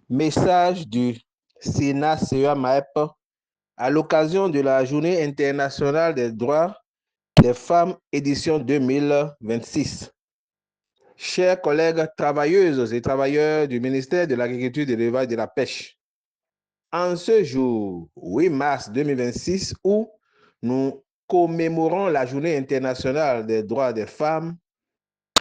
Message du Sénat CEA-MAEP à l'occasion de la Journée internationale des droits des femmes, édition 2026. Chers collègues travailleuses et travailleurs du ministère de l'Agriculture, de l'Élevage et de la Pêche, en ce jour, 8 mars 2026, où nous commémorons la Journée internationale des droits des femmes,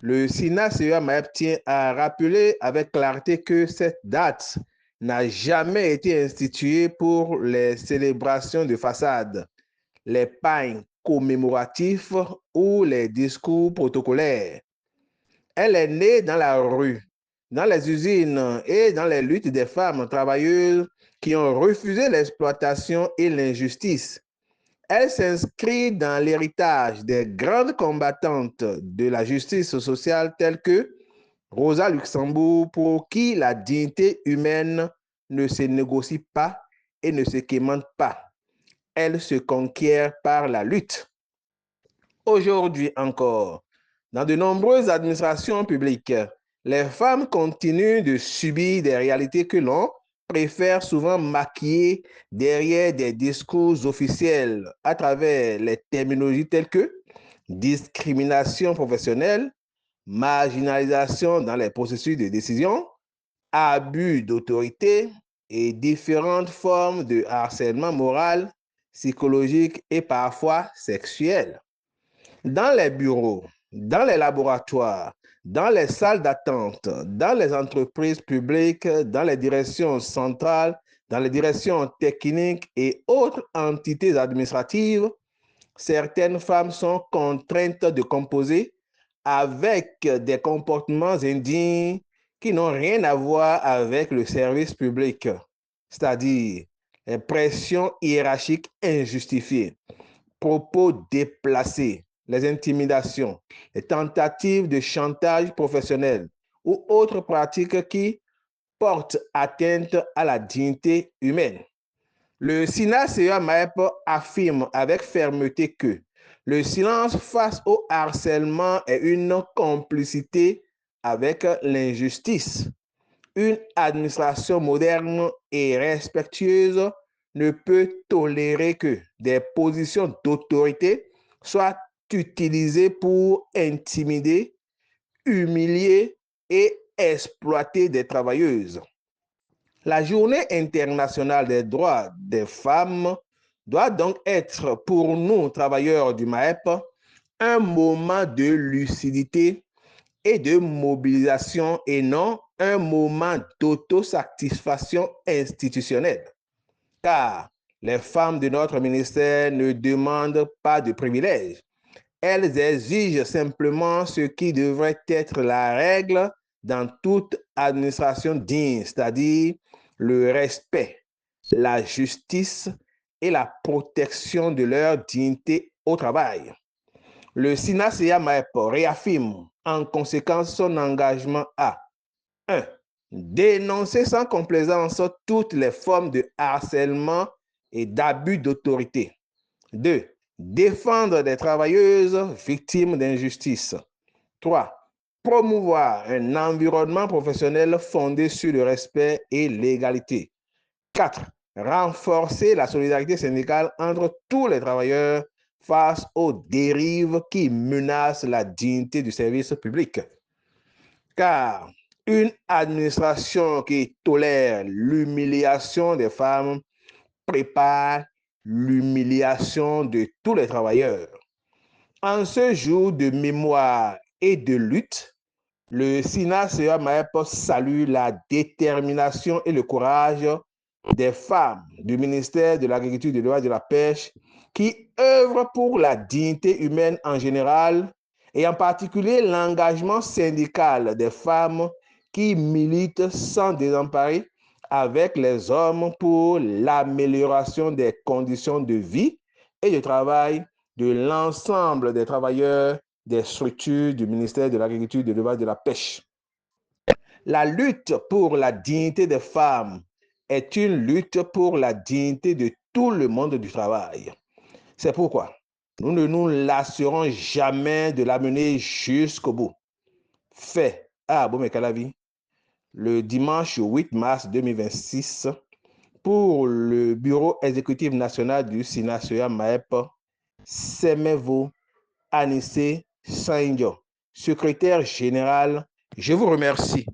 le Sénat CEA-MAEP tient à rappeler avec clarté que cette date n'a jamais été instituée pour les célébrations de façade, les pagnes commémoratifs ou les discours protocolaires. Elle est née dans la rue, dans les usines et dans les luttes des femmes travailleuses qui ont refusé l'exploitation et l'injustice. Elle s'inscrit dans l'héritage des grandes combattantes de la justice sociale telles que Rosa Luxembourg, pour qui la dignité humaine ne se négocie pas et ne se quémande pas. Elle se conquiert par la lutte. Aujourd'hui encore, dans de nombreuses administrations publiques, les femmes continuent de subir des réalités que l'on préfère souvent maquiller derrière des discours officiels à travers les terminologies telles que discrimination professionnelle, marginalisation dans les processus de décision, abus d'autorité et différentes formes de harcèlement moral, psychologique et parfois sexuel. Dans les bureaux, dans les laboratoires, dans les salles d'attente, dans les entreprises publiques, dans les directions centrales, dans les directions techniques et autres entités administratives, certaines femmes sont contraintes de composer avec des comportements indignes qui n'ont rien à voir avec le service public, c'est-à-dire les pressions hiérarchiques injustifiées, propos déplacés, les intimidations, les tentatives de chantage professionnel ou autres pratiques qui portent atteinte à la dignité humaine. Le Sénat CEA-MAEP affirme avec fermeté que le silence face au harcèlement est une complicité avec l'injustice. Une administration moderne et respectueuse ne peut tolérer que des positions d'autorité soient utilisées pour intimider, humilier et exploiter des travailleuses. La Journée internationale des droits des femmes doit donc être pour nous, travailleurs du MAEP, un moment de lucidité et de mobilisation et non un moment d'autosatisfaction institutionnelle. Car les femmes de notre ministère ne demandent pas de privilèges. Elles exigent simplement ce qui devrait être la règle dans toute administration digne, c'est-à-dire le respect, la justice et la protection de leur dignité au travail. Le Sénat CEA-MAEP réaffirme en conséquence son engagement à 1. Dénoncer sans complaisance toutes les formes de harcèlement et d'abus d'autorité. 2. Défendre des travailleuses victimes d'injustice. 3. Promouvoir un environnement professionnel fondé sur le respect et l'égalité. 4. Renforcer la solidarité syndicale entre tous les travailleurs face aux dérives qui menacent la dignité du service public. Car une administration qui tolère l'humiliation des femmes prépare l'humiliation de tous les travailleurs. En ce jour de mémoire et de lutte, le Sénat CEA-MAEP salue la détermination et le courage des femmes du ministère de l'Agriculture, de l'Élevage et de la Pêche qui œuvrent pour la dignité humaine en général et en particulier l'engagement syndical des femmes qui militent sans désemparer avec les hommes pour l'amélioration des conditions de vie et de travail de l'ensemble des travailleurs des structures du ministère de l'Agriculture, de l'Élevage et de la Pêche. La lutte pour la dignité des femmes est une lutte pour la dignité de tout le monde du travail. C'est pourquoi nous ne nous lasserons jamais de la mener jusqu'au bout. Fait. Ah, bon, mais qu'à la vie. le dimanche 8 mars 2026 pour le bureau exécutif national du SINASEA MAEP, Semevo Anissé Saindio, secrétaire général. Je vous remercie.